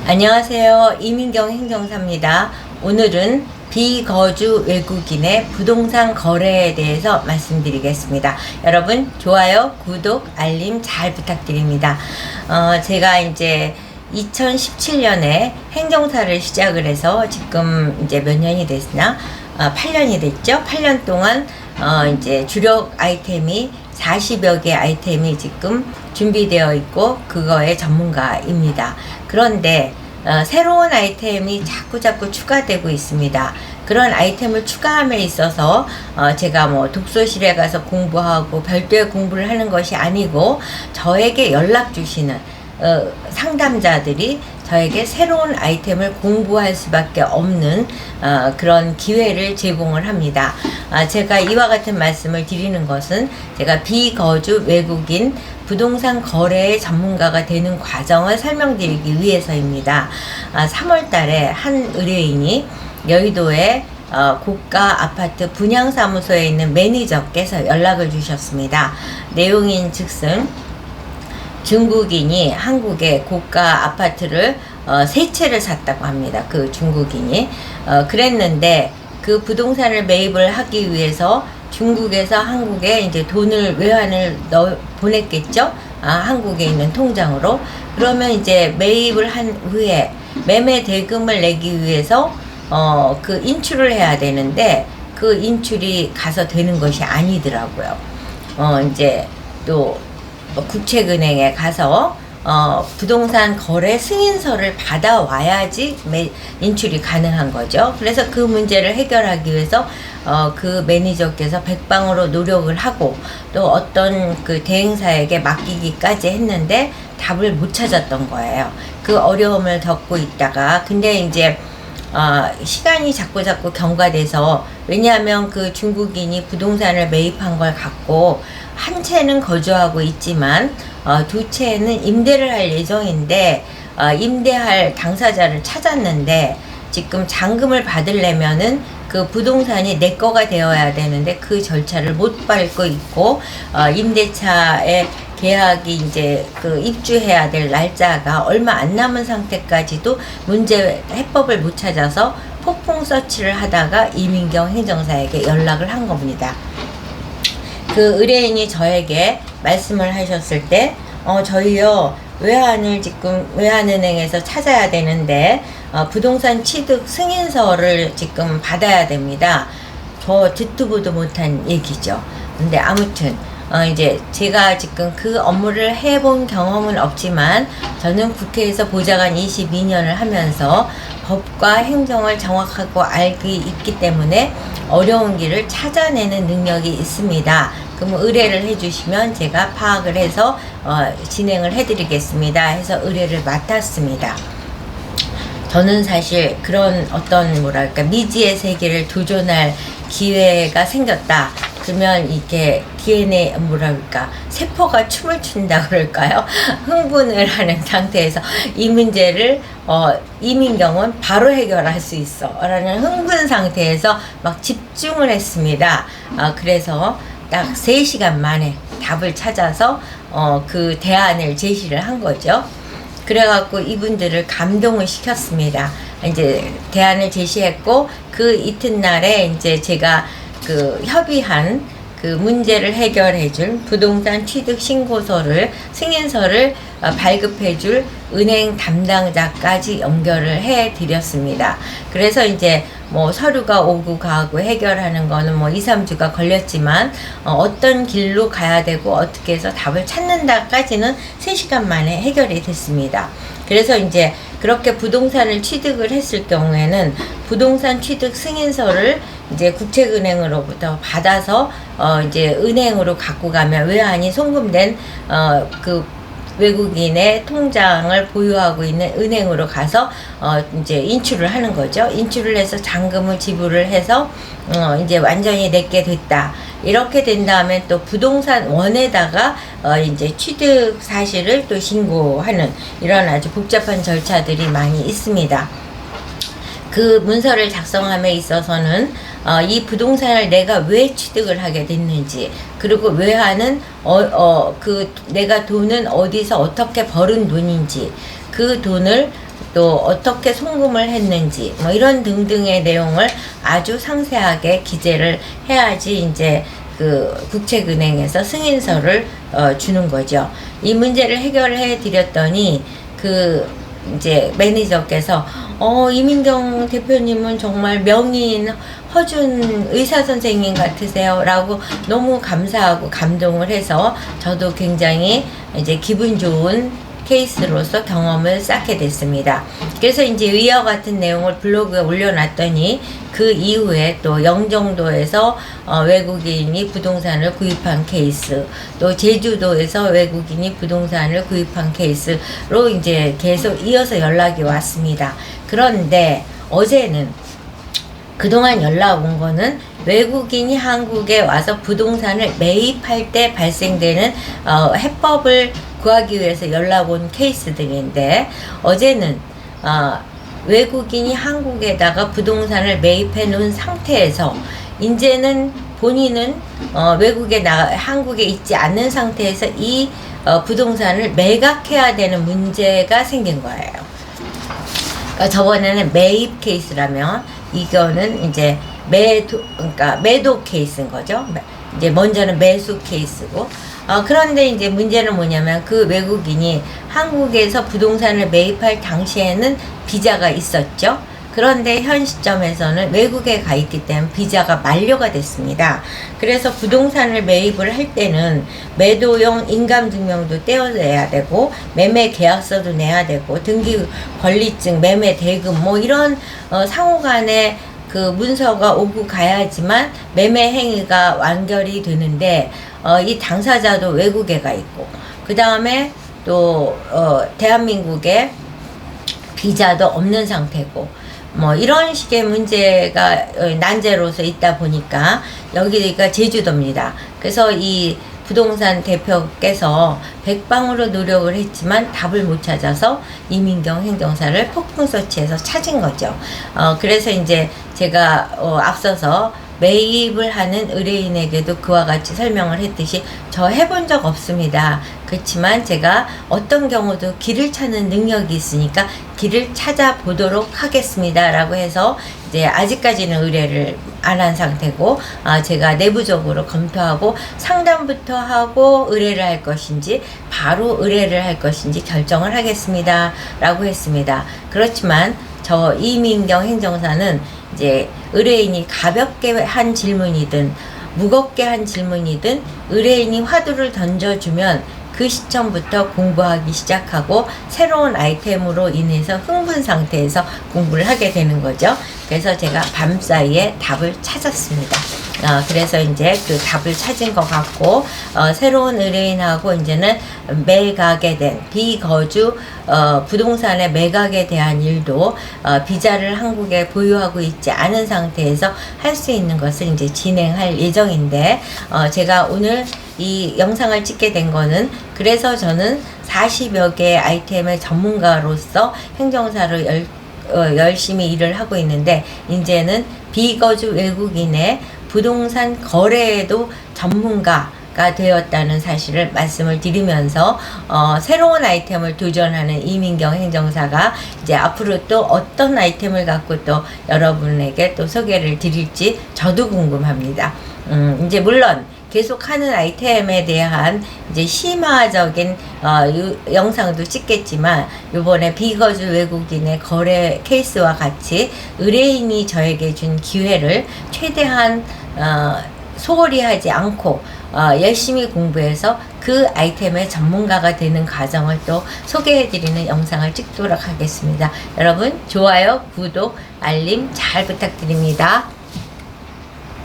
안녕하세요. 이민경 행정사입니다. 오늘은 비거주 외국인의 부동산 거래에 대해서 말씀드리겠습니다. 여러분 좋아요, 구독, 알림 잘 부탁드립니다. 제가 이제 2017년에 행정사를 시작을 해서 지금 이제 몇 년이 됐나? 8년이 됐죠. 8년 동안 이제 주력 아이템이 40여 개 아이템이 지금 준비되어 있고 그거의 전문가입니다. 그런데 새로운 아이템이 자꾸 추가되고 있습니다. 그런 아이템을 추가함에 있어서 제가 뭐 독서실에 가서 공부하고 별도의 공부를 하는 것이 아니고 저에게 연락 주시는 상담자들이 저에게 새로운 아이템을 공부할 수밖에 없는 그런 기회를 제공을 합니다. 제가 이와 같은 말씀을 드리는 것은 제가 비거주 외국인 부동산 거래의 전문가가 되는 과정을 설명드리기 위해서입니다. 3월 달에 한 의뢰인이 여의도의 고가 아파트 분양사무소에 있는 매니저께서 연락을 주셨습니다. 내용인 즉슨 중국인이 한국의 고가 아파트를 3채를 샀다고 합니다. 그 중국인이 그랬는데 그 부동산을 매입을 하기 위해서 중국에서 한국에 이제 돈을 외환을 보냈겠죠. 한국에 있는 통장으로. 그러면 이제 매입을 한 후에 매매 대금을 내기 위해서 그 인출을 해야 되는데 그 인출이 가서 되는 것이 아니더라고요. 이제 또 국책은행에 가서 부동산 거래 승인서를 받아와야지 인출이 가능한 거죠. 그래서 그 문제를 해결하기 위해서 그 매니저께서 백방으로 노력을 하고 또 어떤 그 대행사에게 맡기기까지 했는데 답을 못 찾았던 거예요. 그 어려움을 겪고 있다가 근데 이제 시간이 자꾸 경과돼서 왜냐하면 그 중국인이 부동산을 매입한 걸 갖고 한 채는 거주하고 있지만 두 채는 임대를 할 예정인데 임대할 당사자를 찾았는데 지금 잔금을 받으려면은 그 부동산이 내 거가 되어야 되는데 그 절차를 못 밟고 있고 임대차의 계약이 이제 그 입주해야 될 날짜가 얼마 안 남은 상태까지도 문제 해법을 못 찾아서 폭풍 서치를 하다가 이민경 행정사에게 연락을 한 겁니다. 그 의뢰인이 저에게 말씀을 하셨을 때 저희요 외환을 지금 외환은행에서 찾아야 되는데 부동산 취득 승인서를 지금 받아야 됩니다. 저 듣도 보도 못한 얘기죠. 근데 아무튼 이제 제가 지금 그 업무를 해본 경험은 없지만 저는 국회에서 보좌관 22년을 하면서 법과 행정을 정확하고 알고 있기 때문에 어려운 길을 찾아내는 능력이 있습니다. 그럼 의뢰를 해주시면 제가 파악을 해서 진행을 해드리겠습니다. 해서 의뢰를 맡았습니다. 저는 사실 그런 어떤 뭐랄까 미지의 세계를 도전할 기회가 생겼다. 그러면 이게 DNA 뭐랄까 세포가 춤을 춘다 그럴까요? 흥분을 하는 상태에서 이 문제를 이민경은 바로 해결할 수 있어 라는 흥분 상태에서 막 집중을 했습니다. 그래서 딱 3시간 만에 답을 찾아서 그 대안을 제시를 한 거죠. 그래갖고 이분들을 감동을 시켰습니다. 이제 대안을 제시했고 그 이튿날에 이제 제가 그 협의한 그 문제를 해결해줄 부동산 취득 신고서를 승인서를 발급해줄 은행 담당자까지 연결을 해드렸습니다. 그래서 이제 뭐 서류가 오고 가고 해결하는 거는 뭐 2~3주가 걸렸지만 어떤 길로 가야 되고 어떻게 해서 답을 찾는다까지는 3시간 만에 해결이 됐습니다. 그래서 이제 그렇게 부동산을 취득을 했을 경우에는 부동산 취득 승인서를 이제 국책은행으로부터 받아서 이제 은행으로 갖고 가면 외환이 송금된 그 외국인의 통장을 보유하고 있는 은행으로 가서 이제 인출을 하는 거죠. 인출을 해서 잔금을 지불을 해서 이제 완전히 내게 됐다. 이렇게 된 다음에 또 부동산 원에다가 이제 취득 사실을 또 신고하는 이런 아주 복잡한 절차들이 많이 있습니다. 그 문서를 작성함에 있어서는 이 부동산을 내가 왜 취득을 하게 됐는지, 그리고 왜 하는 그 내가 돈은 어디서 어떻게 벌은 돈인지, 그 돈을 또 어떻게 송금을 했는지, 뭐 이런 등등의 내용을 아주 상세하게 기재를 해야지 이제 그 국책은행에서 승인서를 주는 거죠. 이 문제를 해결해 드렸더니 그 이제 매니저께서 이민경 대표님은 정말 명인 허준 의사 선생님 같으세요 라고 너무 감사하고 감동을 해서 저도 굉장히 이제 기분 좋은 케이스로서 경험을 쌓게 됐습니다. 그래서 이제 이와 같은 내용을 블로그에 올려놨더니 그 이후에 또 영종도에서 외국인이 부동산을 구입한 케이스, 또 제주도에서 외국인이 부동산을 구입한 케이스로 이제 계속 이어서 연락이 왔습니다. 그런데 어제는 그동안 연락 온 거는 외국인이 한국에 와서 부동산을 매입할 때 발생되는 해법을 구하기 위해서 연락 온 케이스 등인데, 어제는 외국인이 한국에다가 부동산을 매입해 놓은 상태에서 이제는 본인은 외국에 한국에 있지 않는 상태에서 이 부동산을 매각해야 되는 문제가 생긴 거예요. 저번에는 매입 케이스라면 이거는 이제 그러니까 매도 케이스인 거죠. 이제 먼저는 매수 케이스고, 그런데 이제 문제는 뭐냐면 그 외국인이 한국에서 부동산을 매입할 당시에는 비자가 있었죠. 그런데 현 시점에서는 외국에 가 있기 때문에 비자가 만료가 됐습니다. 그래서 부동산을 매입을 할 때는 매도용 인감증명도 떼어내야 되고, 매매 계약서도 내야 되고, 등기 권리증, 매매 대금 뭐 이런 상호간에 그 문서가 오고 가야지만 매매 행위가 완결이 되는데, 이 당사자도 외국에 가 있고, 그 다음에 또 대한민국에 비자도 없는 상태고, 뭐 이런 식의 문제가 난제로서 있다 보니까, 여기가 제주도입니다. 그래서 이 부동산 대표께서 백방으로 노력을 했지만 답을 못 찾아서 이민경 행정사를 폭풍서치해서 찾은 거죠. 그래서 이제 제가 앞서서 매입을 하는 의뢰인에게도 그와 같이 설명을 했듯이, 저 해본 적 없습니다. 그렇지만 제가 어떤 경우도 길을 찾는 능력이 있으니까 길을 찾아보도록 하겠습니다 라고 해서 이제 아직까지는 의뢰를 안 한 상태고, 제가 내부적으로 검토하고 상담부터 하고 의뢰를 할 것인지 바로 의뢰를 할 것인지 결정을 하겠습니다 라고 했습니다. 그렇지만 저 이민경 행정사는 이제 의뢰인이 가볍게 한 질문이든 무겁게 한 질문이든 의뢰인이 화두를 던져주면 그 시점부터 공부하기 시작하고, 새로운 아이템으로 인해서 흥분 상태에서 공부를 하게 되는 거죠. 그래서 제가 밤사이에 답을 찾았습니다. 그래서 이제 그 답을 찾은 것 같고, 새로운 의뢰인하고 이제는 매각에 된 비거주 부동산의 매각에 대한 일도 비자를 한국에 보유하고 있지 않은 상태에서 할 수 있는 것을 이제 진행할 예정인데, 제가 오늘 이 영상을 찍게 된 거는, 그래서 저는 40여 개의 아이템의 전문가로서 행정사로 열심히 일을 하고 있는데, 이제는 비거주 외국인의 부동산 거래에도 전문가가 되었다는 사실을 말씀을 드리면서, 새로운 아이템을 도전하는 이민경 행정사가 이제 앞으로 또 어떤 아이템을 갖고 또 여러분에게 또 소개를 드릴지 저도 궁금합니다. 이제 물론 계속하는 아이템에 대한 이제 심화적인 영상도 찍겠지만, 요번에 비거주 외국인의 거래 케이스와 같이 의뢰인이 저에게 준 기회를 최대한 소홀히 하지 않고 열심히 공부해서 그 아이템의 전문가가 되는 과정을 또 소개해드리는 영상을 찍도록 하겠습니다. 여러분 좋아요, 구독, 알림 잘 부탁드립니다.